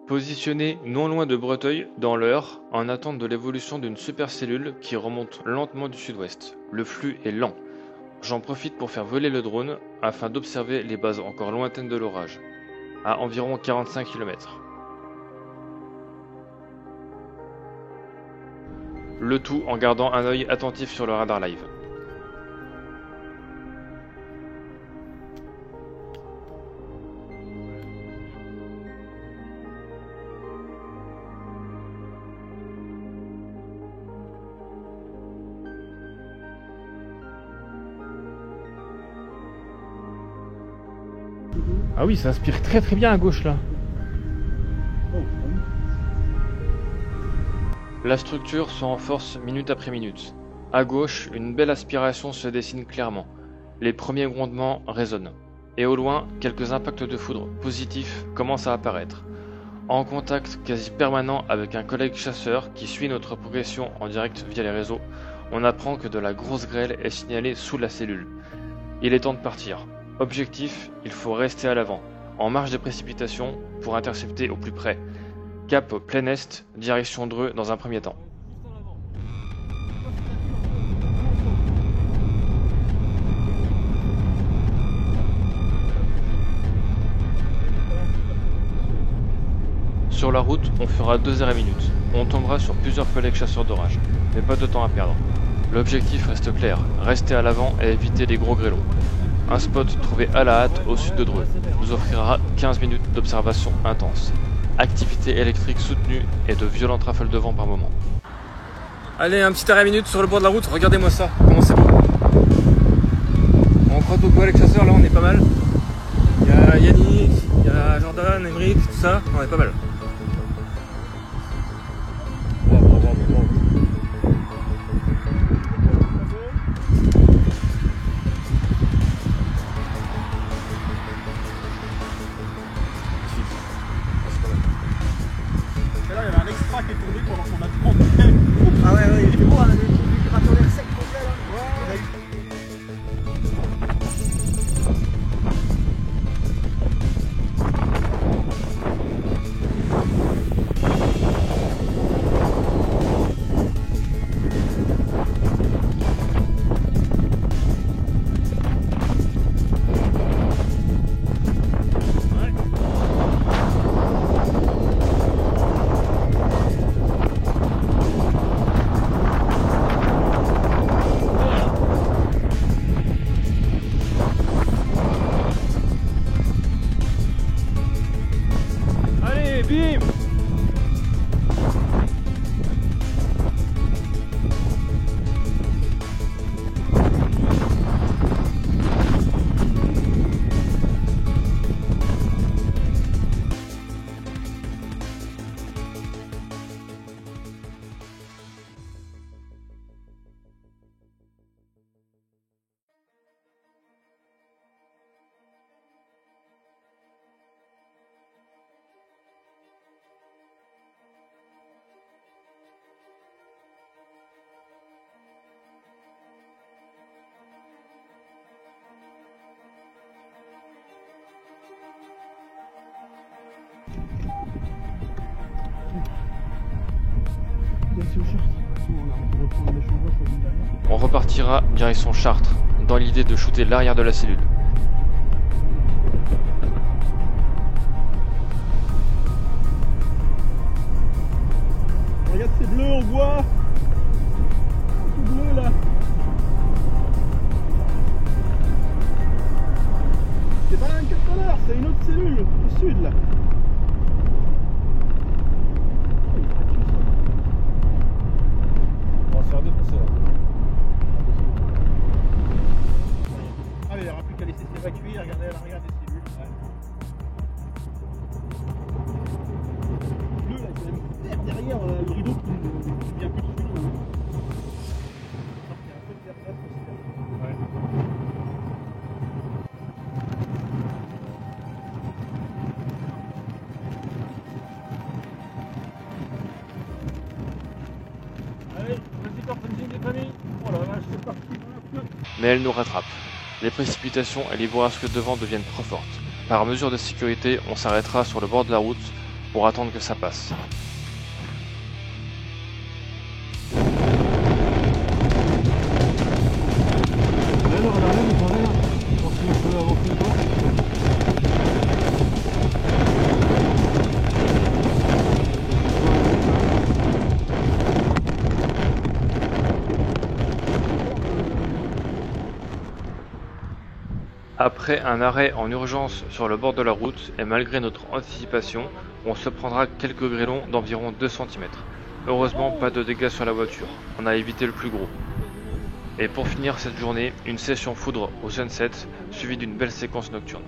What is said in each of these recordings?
Positionné non loin de Breteuil, dans l'Eure, en attente de l'évolution d'une supercellule qui remonte lentement du sud-ouest. Le flux est lent. J'en profite pour faire voler le drone afin d'observer les bases encore lointaines de l'orage, à environ 45 km. Le tout en gardant un œil attentif sur le radar live. Ah oui, ça aspire très bien à gauche là. La structure se renforce minute après minute. À gauche, une belle aspiration se dessine clairement. Les premiers grondements résonnent. Et au loin, quelques impacts de foudre positifs commencent à apparaître. En contact quasi permanent avec un collègue chasseur qui suit notre progression en direct via les réseaux, on apprend que de la grosse grêle est signalée sous la cellule. Il est temps de partir. Objectif, il faut rester à l'avant, en marge des précipitations, pour intercepter au plus près. Cap plein est, direction Dreux dans un premier temps. Sur la route, on fera 2h minutes. On tombera sur plusieurs collègues chasseurs d'orage, mais pas de temps à perdre. L'objectif reste clair, rester à l'avant et éviter les gros grêlons. Un spot trouvé à la hâte au sud de Dreux nous offrira 15 minutes d'observation intense. Activité électrique soutenue et de violentes rafales de vent par moment. Allez, un petit arrêt minute sur le bord de la route, regardez-moi ça, comment c'est beau. On croit beaucoup avec les chasseurs, là on est pas mal. Il y a Yannick, il y a Jordan, Emeric, tout ça, on est pas mal. Là, il y avait un extra qui est tombé pendant qu'on attendait. Ah ouais, il était beau, hein, le ratonnerre sec complet là. Ouais. Bim! On repartira direction Chartres, dans l'idée de shooter l'arrière de la cellule. Regarde, c'est bleu, on voit. C'est bleu là. C'est pas la même que tout à l'heure, c'est une autre cellule au sud là. On va se faire défoncer là. Ah mais il n'y aura plus qu'à laisser s'évacuer, regardez à l'arrière des cellules. Ouais. Bleu là, il y a même terre derrière le rideau qui vient plus dessus. Il y a un peu de terre là, ouais. Mais elle nous rattrape. Les précipitations et les bourrasques de vent deviennent trop fortes. Par mesure de sécurité, on s'arrêtera sur le bord de la route pour attendre que ça passe. Après un arrêt en urgence sur le bord de la route et malgré notre anticipation, on se prendra quelques grêlons d'environ 2 cm. Heureusement pas de dégâts sur la voiture, on a évité le plus gros. Et pour finir cette journée, une session foudre au sunset suivie d'une belle séquence nocturne.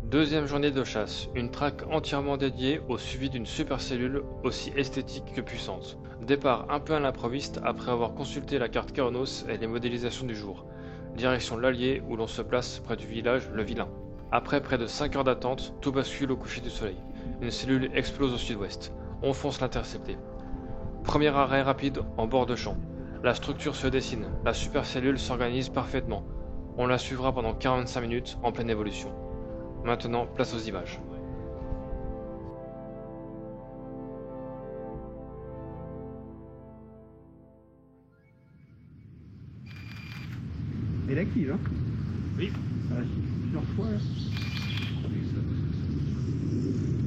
Deuxième journée de chasse, une traque entièrement dédiée au suivi d'une supercellule aussi esthétique que puissante. Départ un peu à l'improviste après avoir consulté la carte Keraunos et les modélisations du jour. Direction l'Allier où l'on se place près du village Le Vilain. Après près de 5 heures d'attente, tout bascule au coucher du soleil. Une cellule explose au sud-ouest. On fonce l'intercepter. Premier arrêt rapide en bord de champ. La structure se dessine, la supercellule s'organise parfaitement. On la suivra pendant 45 minutes en pleine évolution. Maintenant, place aux images. Elle est active, hein? Oui. Plusieurs fois. Là.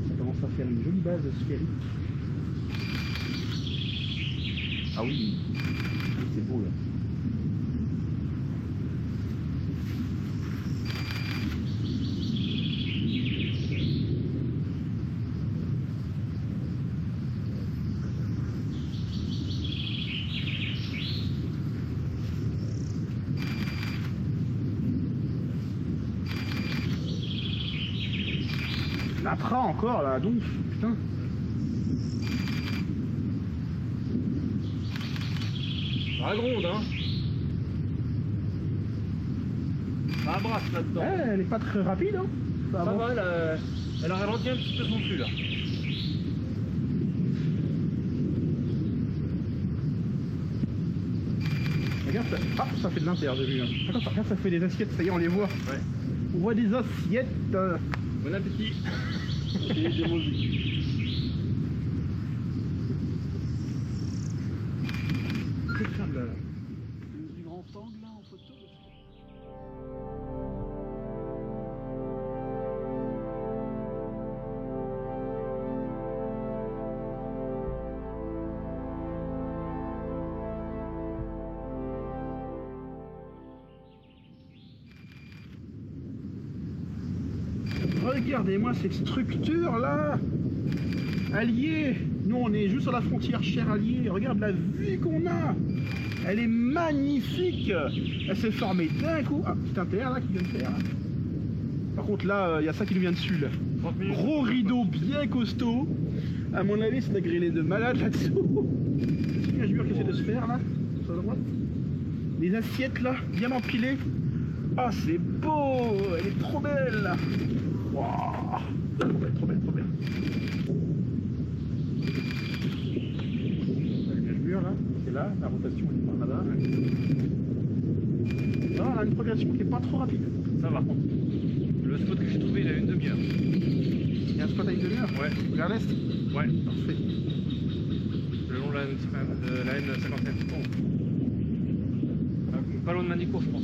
Ça commence à faire une jolie base sphérique. Ah oui, c'est beau là. La pra encore là, donc putain. La gronde, hein. Ça brasse là-dedans. Ouais, elle est pas très rapide, hein. Ça va, elle a ralenti un petit peu son flux là. Regarde ça. Ah, ça fait de l'inter, j'ai vu. Hein. Attends, regarde, ça fait des assiettes, ça y est, on les voit. Ouais. On voit des assiettes. Bon appétit. Et des musiques. Du grand angle là en photo. Regardez-moi cette structure là. Allier. Nous on est juste sur la frontière chère Allier. Regarde la vue qu'on a. Elle est magnifique. Elle s'est formée d'un coup. Ah, c'est un TR là qui vient de faire. Par contre là, il y a ça qui nous vient dessus là. Gros rideau bien costaud. À mon avis, c'est la grillée de malade là-dessous. Est-ce qu'il y a un jure qui essaie de se faire là sur la droite? Les assiettes là, bien empilées. Ah, c'est beau. Elle est trop belle. Waouh. Trop belle, trop belle, trop belle. Le mur là, c'est là, la rotation elle est pas là. Non, on a une progression qui est pas trop rapide. Ça va. Le spot que j'ai trouvé, il a une demi-heure. Il y a un spot avec demi-heure. Ouais. Vers l'est. Ouais. Parfait. Le long de la N57. Bon. Pas loin de Manicourt, je pense.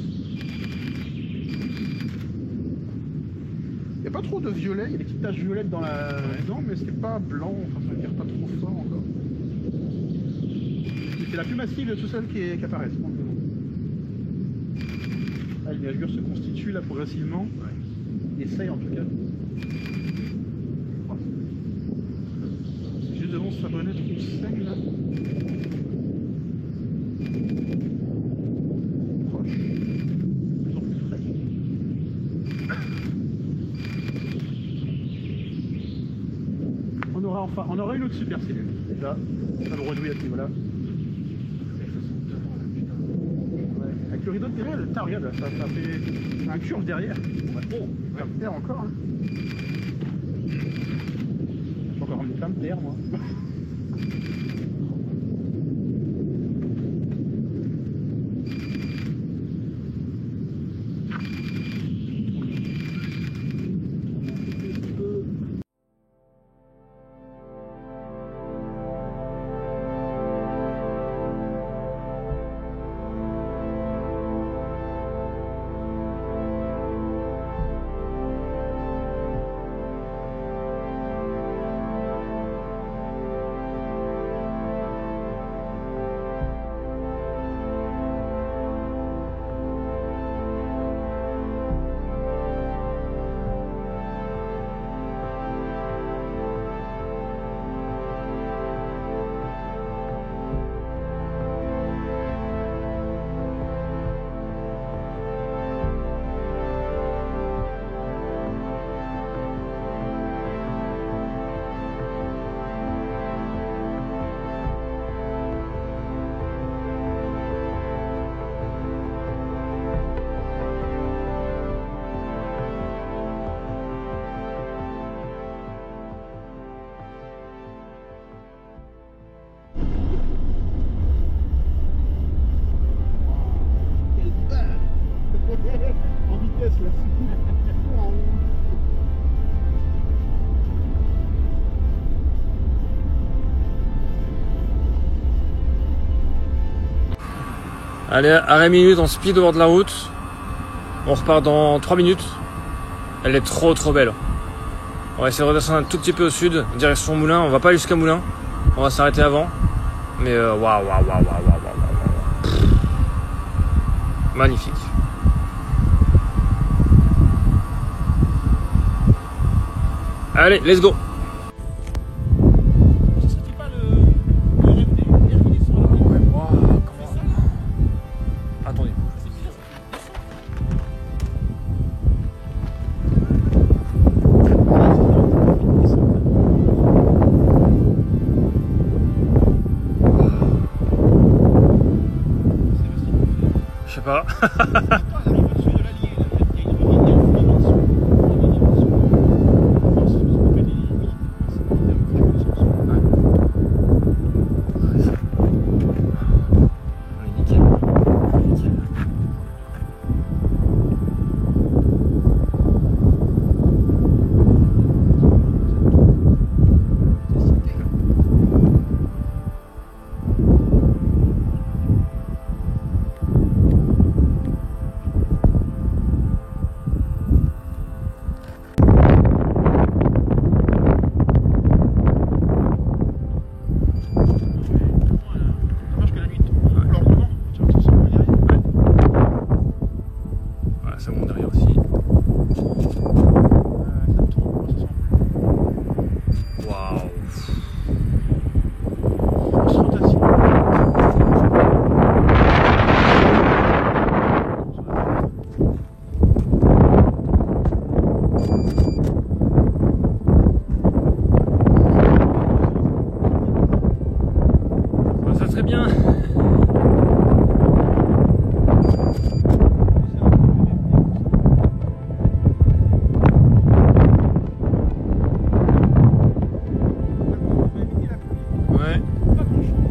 Il n'y a pas trop de violet, il y a des petites taches violettes dans la dedans, mais c'est pas blanc, enfin ça veut dire pas trop fort encore. C'est la plus massive de tout celles qui apparaissent. Ah, les nuages se constituent là progressivement. Il essaye en tout cas. C'est juste devant Sabonnet qui saigne là. Proche. De plus en plus frais. On aura une autre super cellule. Déjà, ça nous redouille à ce niveau-là. Ouais. Avec le rideau de télé, regarde, ça fait un curve derrière. Oh, plein de terre encore. Hein. J'ai encore mis plein de terre, moi. En vitesse là. Allez, arrêt minute en speed au bord de la route. On repart dans 3 minutes. Elle est trop belle. On va essayer de redescendre un tout petit peu au sud, direction Moulins. On va pas aller jusqu'à Moulins. On va s'arrêter avant. Mais waouh. Magnifique. Allez, let's go. C'était pas le rêve des lumières qui descend là. Ouais, comment... Attendez. Je sais pas. C'est bon derrière aussi. Waouh. Ça serait bien. pas grand chose.